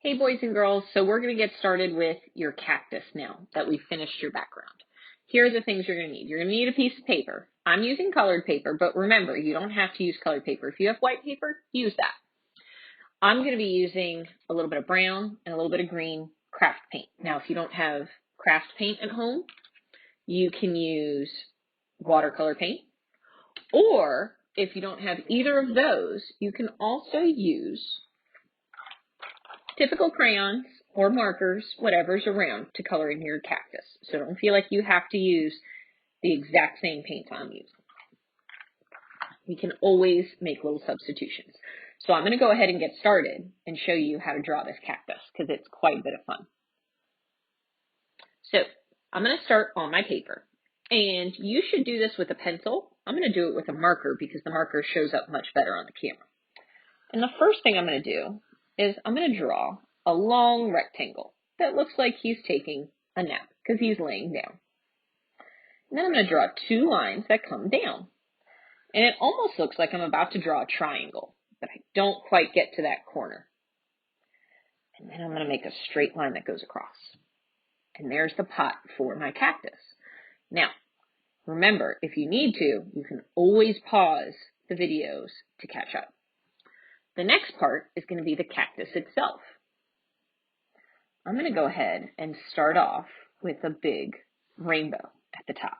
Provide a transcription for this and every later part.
Hey boys and girls, so we're going to get started with your cactus now that we've finished your background. Here are the things you're going to need. You're going to need a piece of paper. I'm using colored paper, but remember, you don't have to use colored paper. If you have white paper, use that. I'm going to be using a little bit of brown and a little bit of green craft paint. Now, if you don't have craft paint at home, you can use watercolor paint. Or if you don't have either of those, you can also use typical crayons or markers, whatever's around, to color in your cactus. So don't feel like you have to use the exact same paint I'm using. You can always make little substitutions. So I'm going to go ahead and get started and show you how to draw this cactus because it's quite a bit of fun. So I'm going to start on my paper. And you should do this with a pencil. I'm going to do it with a marker because the marker shows up much better on the camera. And the first thing I'm going to do is I'm going to draw a long rectangle that looks like he's taking a nap because he's laying down. And then I'm going to draw two lines that come down. And it almost looks like I'm about to draw a triangle, but I don't quite get to that corner. And then I'm going to make a straight line that goes across. And there's the pot for my cactus. Now, remember, if you need to, you can always pause the videos to catch up. The next part is going to be the cactus itself. I'm going to go ahead and start off with a big rainbow at the top.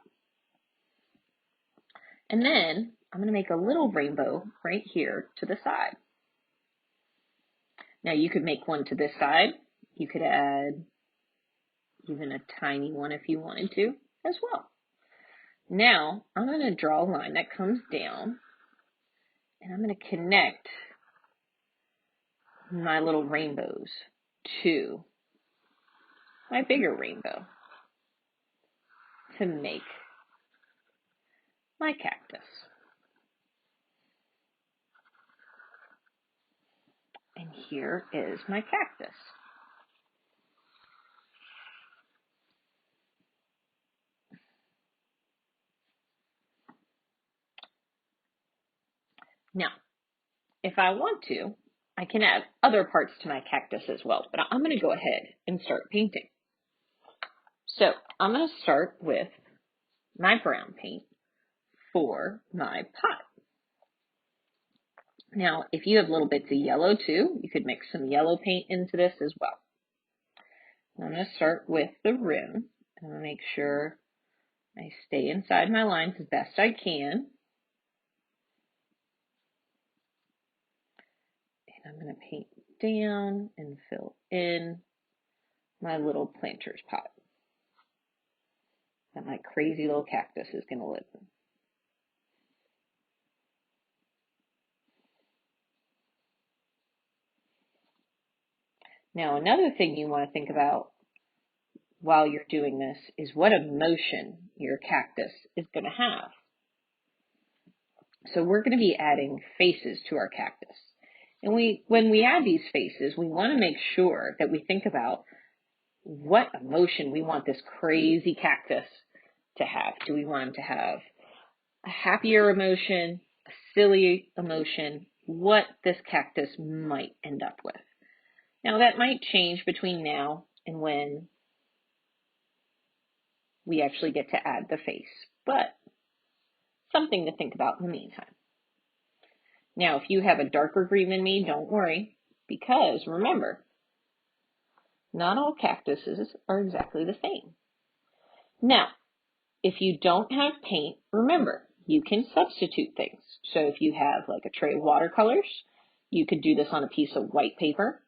And then I'm going to make a little rainbow right here to the side. Now you could make one to this side. You could add even a tiny one if you wanted to as well. Now I'm going to draw a line that comes down and I'm going to connect my little rainbows to my bigger rainbow to make my cactus. And here is my cactus. Now, if I want to, I can add other parts to my cactus as well, but I'm going to go ahead and start painting. So I'm going to start with my brown paint for my pot. Now, if you have little bits of yellow too, you could mix some yellow paint into this as well. I'm going to start with the rim. I'm going to make sure I stay inside my lines as best I can. And I'm going to paint down and fill in my little planter's pot that my crazy little cactus is going to live in. Now, another thing you want to think about while you're doing this is what emotion your cactus is going to have. So we're going to be adding faces to our cactus. And when we add these faces, we want to make sure that we think about what emotion we want this crazy cactus to have. Do we want him to have a happier emotion, a silly emotion, what this cactus might end up with? Now that might change between now and when we actually get to add the face, but something to think about in the meantime. Now, if you have a darker green than me, don't worry, because remember, not all cactuses are exactly the same. Now, if you don't have paint, remember, you can substitute things. So if you have like a tray of watercolors, you could do this on a piece of white paper.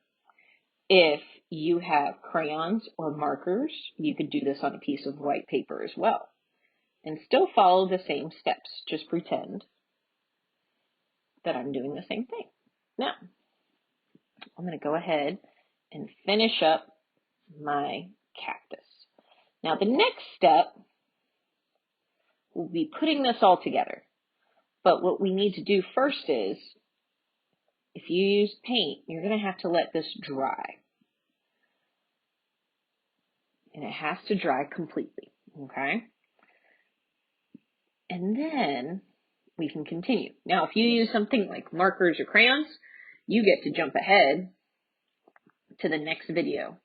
If you have crayons or markers, you could do this on a piece of white paper as well. And still follow the same steps. Just pretend that I'm doing the same thing. Now, I'm going to go ahead and finish up my cactus. Now, the next step will be putting this all together. But what we need to do first is, if you use paint, you're going to have to let this dry. And it has to dry completely, okay? And then we can continue. Now, if you use something like markers or crayons, you get to jump ahead to the next video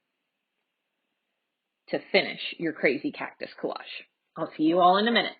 to finish your crazy cactus collage. I'll see you all in a minute.